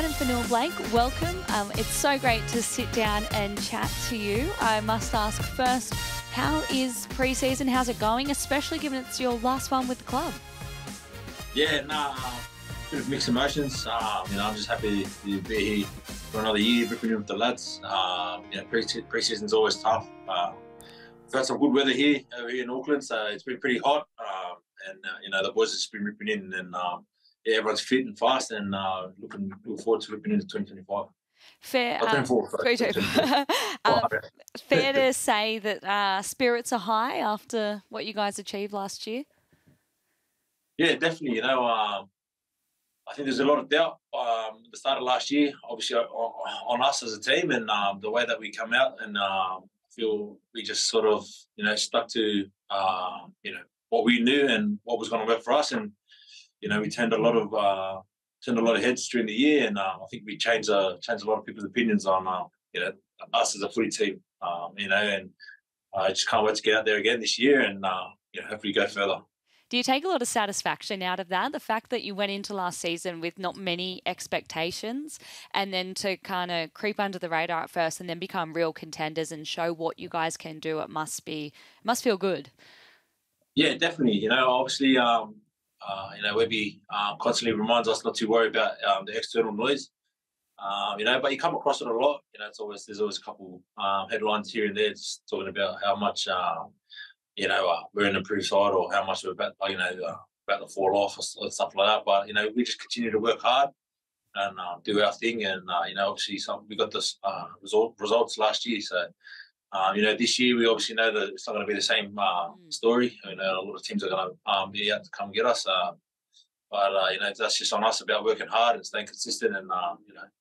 Addin Fonua-Blake, welcome. It's so great to sit down and chat to you. I must ask first, how is pre-season? How's it going, especially given it's your last one with the club? Yeah, bit of mixed emotions. I'm just happy to be here for another year, ripping in with the lads. Pre-season's always tough. We've had some good weather here over here in Auckland, so it's been pretty hot. The boys have just been ripping in, and everyone's fit and fast, and looking forward to ripping into 2025. Fair, Oh, 24, sorry, 24. Fair to say that spirits are high after what you guys achieved last year? Yeah, definitely. I think there's a lot of doubt at the start of last year, obviously on us as a team, and the way that we come out, and I feel we just sort of stuck to what we knew and what was going to work for us, and we turned a lot of heads during the year, and I think we changed a lot of people's opinions on us as a footy team, and I just can't wait to get out there again this year and hopefully go further. Do you take a lot of satisfaction out of that? The fact that you went into last season with not many expectations, and then to kind of creep under the radar at first and then become real contenders and show what you guys can do, it must feel good. Yeah, definitely. Obviously, Webby constantly reminds us not to worry about the external noise. But you come across it a lot. There's always a couple headlines here and there just talking about how much we're in the improved side, or how much we're about to fall off, or stuff like that. But we just continue to work hard and do our thing. And obviously, we got this results last year. So this year we obviously know that it's not going to be the same story. A lot of teams are going to be out to come get us. But that's just on us about working hard and staying consistent, and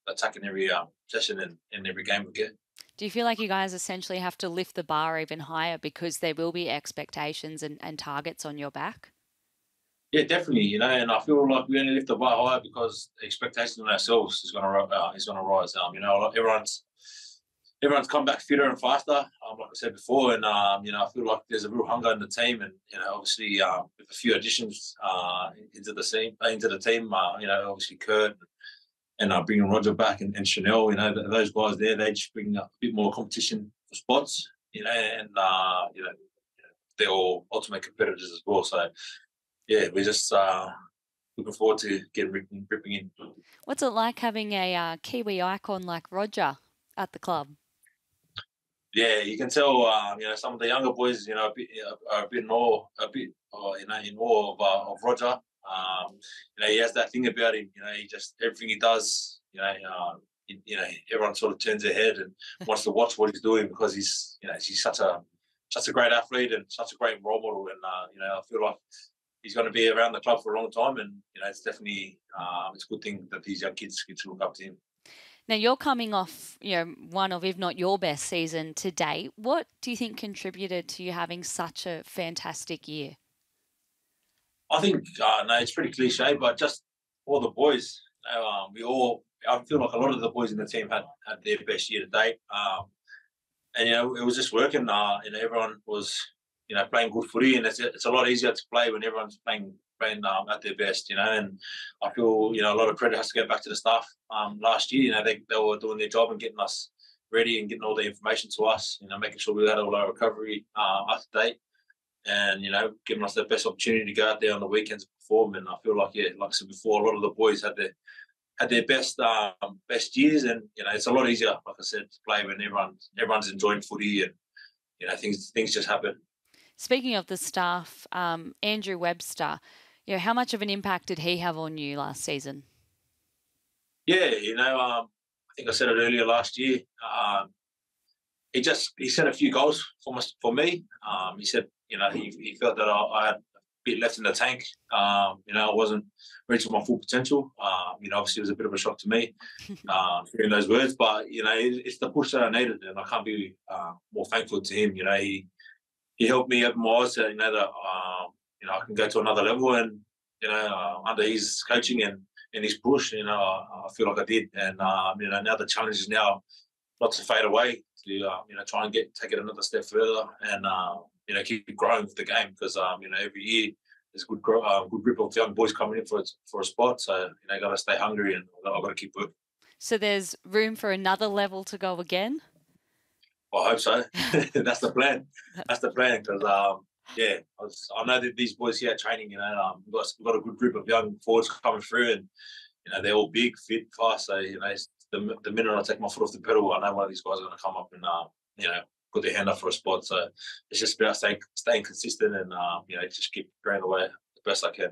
attacking every session and every game we get. Do you feel like you guys essentially have to lift the bar even higher because there will be expectations and targets on your back? Yeah, definitely. And I feel like we only lift the bar higher because the expectations on ourselves is going to rise. Everyone's come back fitter and faster, like I said before, and I feel like there's a real hunger in the team, and obviously with a few additions into the team, obviously Kurt, and bringing Roger back, and Chanel, those guys there, they just bring a bit more competition for spots, and they're all ultimate competitors as well. So yeah, we're just looking forward to getting ripping in. What's it like having a Kiwi icon like Roger at the club? Yeah, you can tell. Some of the younger boys, are a bit in awe of Roger. He has that thing about him. He just, everything he does, everyone sort of turns their head and wants to watch what he's doing, because he's such a great athlete and such a great role model. And I feel like he's going to be around the club for a long time. And it's definitely it's a good thing that these young kids get to look up to him. Now, you're coming off, one of, if not your best season to date. What do you think contributed to you having such a fantastic year? I think, it's pretty cliche, but just all the boys. I feel like a lot of the boys in the team had their best year to date. And it was just working. Everyone was, playing good footy, and it's a lot easier to play when everyone's playing at their best. And I feel a lot of credit has to go back to the staff. Last year, they were doing their job and getting us ready and getting all the information to us. Making sure we had all our recovery up to date, and giving us the best opportunity to go out there on the weekends and perform. And I feel like, like I said before, a lot of the boys had their best years, and it's a lot easier, like I said, to play when everyone's enjoying footy, and things just happen. Speaking of the staff, Andrew Webster, how much of an impact did he have on you last season? Yeah, I think I said it earlier last year. He set a few goals for me. He said, he felt that I had a bit left in the tank. I wasn't reaching my full potential. Obviously it was a bit of a shock to me hearing those words, but it's the push that I needed, and I can't be more thankful to him. He helped me open my eyes to that I can go to another level, and under his coaching and his push, I feel like I did. And now the challenge is now not to fade away, to try and take it another step further, and keep growing for the game, because every year there's a good group of young boys coming in for a spot. So got to stay hungry, and I've got to keep working. So there's room for another level to go again? I hope so. That's the plan. That's That's the plan because, yeah, I know that these boys here are training, we've got a good group of young forwards coming through and, they're all big, fit, fast. So, the minute I take my foot off the pedal, I know one of these guys are going to come up and, put their hand up for a spot. So it's just about staying consistent and, just keep growing away the best I can.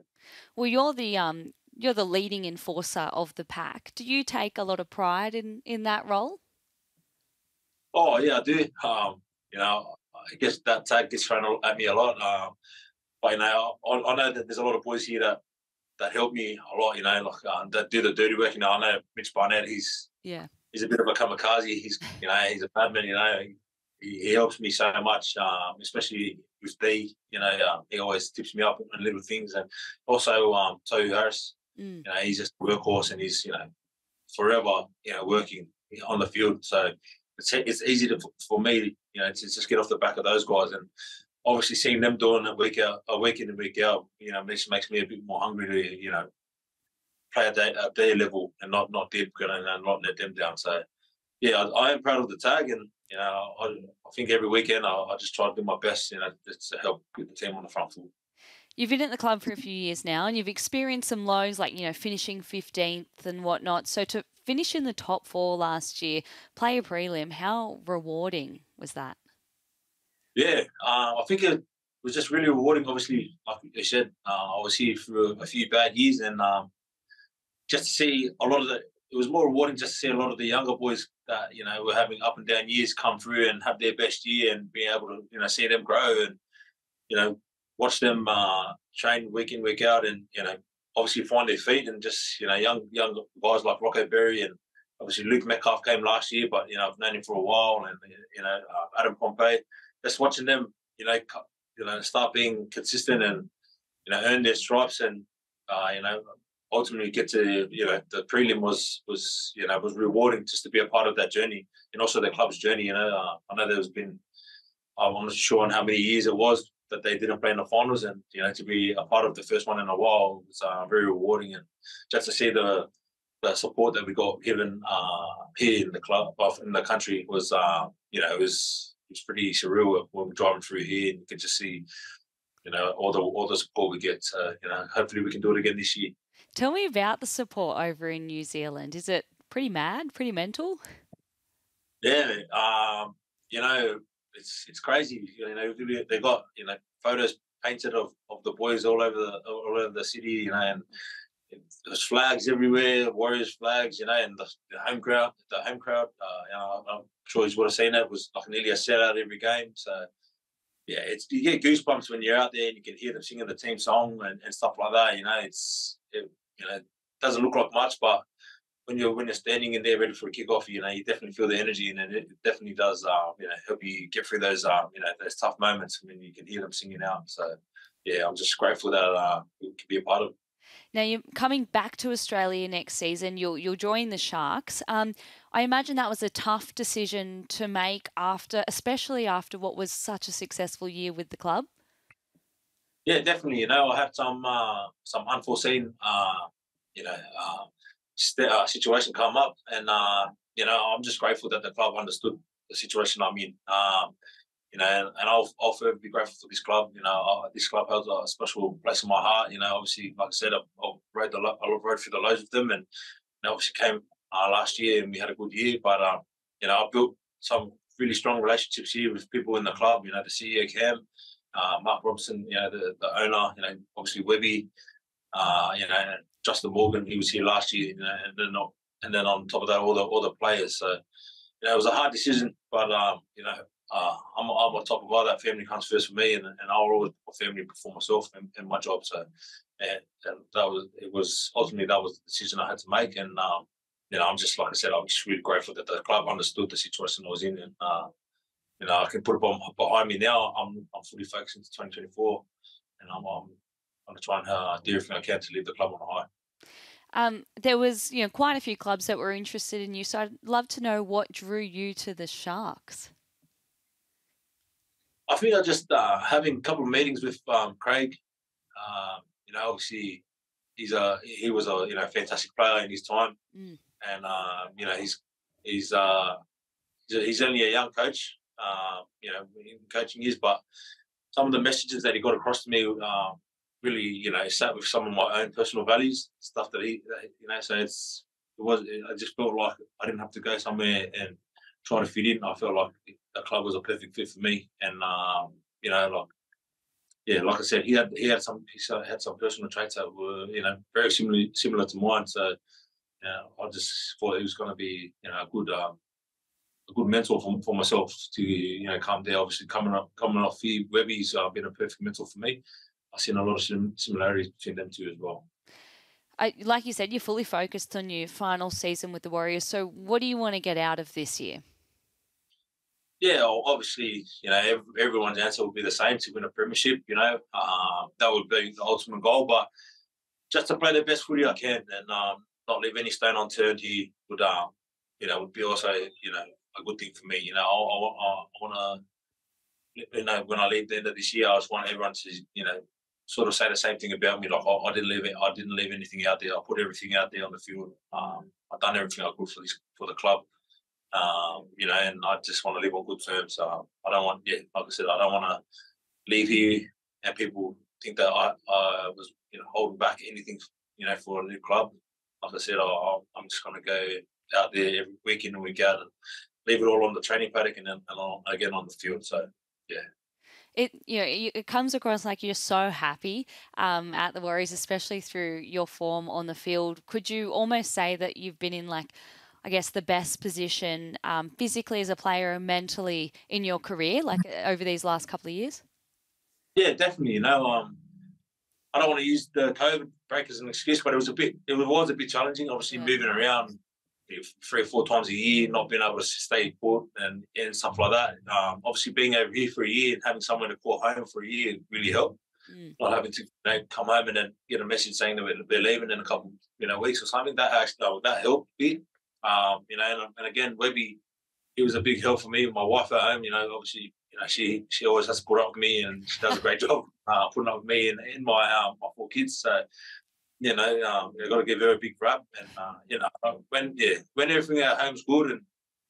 Well, you're the leading enforcer of the pack. Do you take a lot of pride in that role? Oh, yeah, I do. I guess that tag gets thrown at me a lot. But, I know that there's a lot of boys here that help me a lot, that do the dirty work. I know Mitch Barnett, he's a bit of a kamikaze. He's a badman, he helps me so much, especially with D. He always tips me up on little things. And also Tohu Harris, he's just a workhorse and he's, forever, working on the field. So it's easy for me, to just get off the back of those guys. And obviously seeing them doing it week in and week out, makes me a bit more hungry to, play at their level and not dead and not let them down. So, yeah, I am proud of the tag and, I think every weekend I just try to do my best, just to help get the team on the front foot. You've been at the club for a few years now and you've experienced some lows like, finishing 15th and whatnot. So to finish in the top 4 last year, play a prelim, how rewarding was that? Yeah, I think it was just really rewarding. Obviously, like you said, I was here for a few bad years and just to see it was more rewarding just to see a lot of the younger boys that, were having up and down years come through and have their best year and being able to, see them grow and, watch them train week in, week out and, obviously find their feet and just, young guys like Rocco Berry and obviously Luke Metcalf came last year, but, I've known him for a while and, Addin Fonua-Blake, just watching them, start being consistent and, earn their stripes and, ultimately get to, the prelim was rewarding just to be a part of that journey and also the club's journey. I know there's been, I'm not sure on how many years it was that they didn't play in the finals and, to be a part of the first one in a while was very rewarding and just to see the support that we got given here in the club, in the country was, it was pretty surreal when we're driving through here and you could just see, all the support we get. Hopefully we can do it again this year. Tell me about the support over in New Zealand. Is it pretty mad, pretty mental? Yeah, it's crazy. They got photos painted of the boys all over the city. And there's flags everywhere, Warriors flags. And the home crowd. I'm sure you would have seen that. It was like nearly a sellout every game. So yeah, you get goosebumps when you're out there and you can hear them singing the team song and stuff like that. It doesn't look like much, but when you're standing in there ready for a kickoff, you definitely feel the energy, and it definitely does, help you get through those, those tough moments when you can hear them singing out. So, yeah, I'm just grateful that we can be a part of it. Now you're coming back to Australia next season. You'll join the Sharks. I imagine that was a tough decision to make especially after what was such a successful year with the club. Yeah, definitely. I had some unforeseen, situation come up, and I'm just grateful that the club understood the situation I'm in. And I'll forever be grateful for this club. This club has a special place in my heart. Obviously, like I said, I rode through the lows with them, and obviously came last year and we had a good year. But I built some really strong relationships here with people in the club. The CEO Cam, Mark Robinson, the owner, obviously Webby, Justin Morgan, he was here last year, and then on top of that, all the players. So, it was a hard decision, but I'm on top of all that. Family comes first for me, and I'll always put family before myself and my job. So, and that was ultimately the decision I had to make, and I'm just, like I said, I'm just really grateful that the club understood the situation I was in, and I can put it behind me now. I'm fully focused into 2024, and I'm going to try and do everything I can to leave the club on a high. There was, quite a few clubs that were interested in you, so I'd love to know what drew you to the Sharks. I think I just having a couple of meetings with Craig. Obviously he was a fantastic player in his time. and you know, he's he's only a young coach, you know, in coaching years, but some of the messages that he got across to me really, you know, sat with some of my own personal values, stuff that you know, so I just felt like I didn't have to go somewhere and try to fit in. I felt like the club was a perfect fit for me, and you know, like yeah, like I said, he had some personal traits that were, you know, very similar to mine. So yeah, I just thought it was going to be, you know, a good mentor for myself to, you know, come there. Obviously, coming off here, Webby's been a perfect mentor for me. I've seen a lot of similarities between them two as well. Like you said, you're fully focused on your final season with the Warriors. So, what do you want to get out of this year? Yeah, obviously, you know, everyone's answer will be the same, to win a premiership. You know, that would be the ultimate goal. But just to play the best footy I can, and not leave any stone unturned here would, you know, would be also, you know, a good thing for me. You know, I want to, you know, when I leave the end of this year, I just want everyone to, you know, sort of say the same thing about me. Like I didn't leave anything out there. I put everything out there on the field. I've done everything I could for the club. You know, and I just want to live on good terms. I don't want, yeah, like I said, I don't want to leave here and people think that I was, you know, holding back anything, you know, for a new club. Like I said, I'm just going to go out there every week in and week out and leave it all on the training paddock and then again on the field. So, yeah. It comes across like you're so happy at the Warriors, especially through your form on the field. Could you almost say that you've been in, like, I guess, the best position physically as a player and mentally in your career, like over these last couple of years? Yeah, definitely. You know, I don't want to use the COVID break as an excuse, but it was a bit challenging. Obviously, moving around 3 or 4 times a year, not being able to stay put and stuff like that. Obviously, being over here for a year and having someone to call home for a year really helped. Not having to, you know, come home and then get a message saying that they're leaving in a couple, you know, weeks or something. That actually that helped a bit. You know, and again, Webby, he was a big help for me. My wife at home, you know, obviously, you know, she always has to put up with me, and she does a great job putting up with me and my 4 kids. So, you know, I've got to give her a big rap. And you know, when everything at home's good, and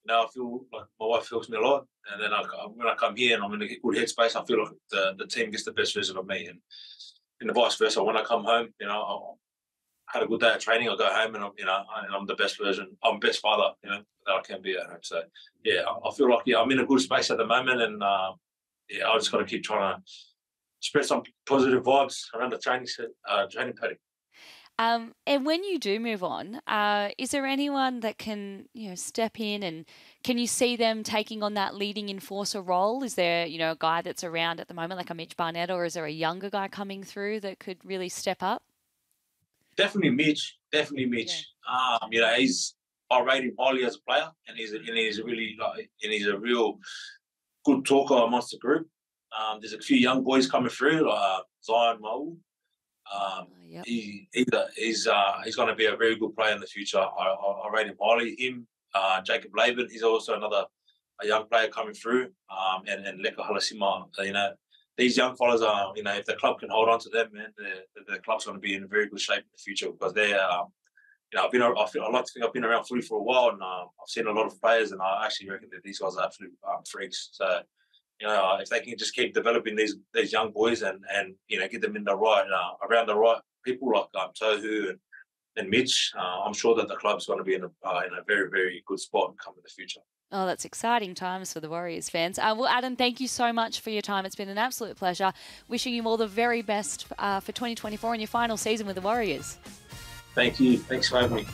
you know, I feel like my wife helps me a lot. And then when I come here and I'm in a good headspace, I feel like the team gets the best version of me, and the vice versa. When I come home, you know, had a good day of training, I go home and I'm the best version. I'm best father, you know, that I can be at home. So yeah, I feel like I'm in a good space at the moment, and yeah, I just got to keep trying to spread some positive vibes around the training paddock. And when you do move on, is there anyone that can, you know, step in, and can you see them taking on that leading enforcer role? Is there, you know, a guy that's around at the moment, like a Mitch Barnett, or is there a younger guy coming through that could really step up? Definitely Mitch. Yeah. You know, I rate him highly as a player, and he's a real good talker amongst the group. There's a few young boys coming through, like Zion Maul. Yep. He's going to be a very good player in the future. I rate him highly. Him, Jacob Laban, he's also a young player coming through. And Leka Halasima, you know, these young fellas are, you know, if the club can hold on to them, man, the club's going to be in very good shape in the future, because they're, you know, I like to think I've been around footy for a while, and I've seen a lot of players, and I actually reckon that these guys are absolute freaks. So, you know, if they can just keep developing these young boys and you know, get them in the right around the right people like Tohu and Mitch, I'm sure that the club's going to be in a very, very good spot come in the future. Oh, that's exciting times for the Warriors fans. Well, Addin, thank you so much for your time. It's been an absolute pleasure. Wishing you all the very best for 2024 and your final season with the Warriors. Thank you. Thanks for having me.